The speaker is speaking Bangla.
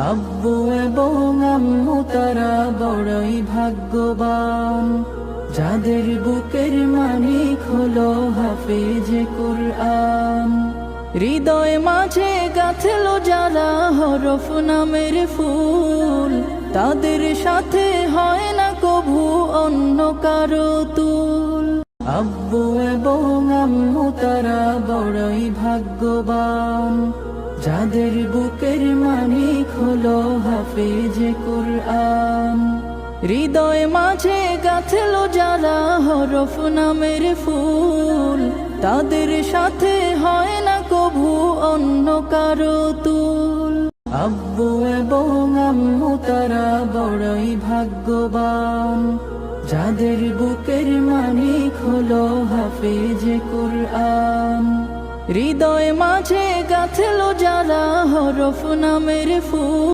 আব্বু এবং আম্মু তারা বড়ই ভাগ্যবান, যাদের বুকের মালিক হলো হাফেজে কুরআন। হৃদয় মাঝে গাঁথলো যারা হরফ নামের ফুল, তাদের সাথে হয় না কভু অন্য কারো তুল। আব্বু এবং আম্মু তারা বড়ই ভাগ্যবান, যাদের বুকের মালিক হলো হাফেজে কুরআন। হৃদয় মাঝে গাঁথলো যারা হরফ নামের ফুল, তাদের সাথে হয় না কভু অন্য কারো তুল। আব্বু এবং আম্মু তারা বড়ই ভাগ্যবান, যাদের বুকের মালিক হলো হাফেজে কুরআন। হৃদয় মাঝে গাঁথলো যারা হরফ নামের ফুল।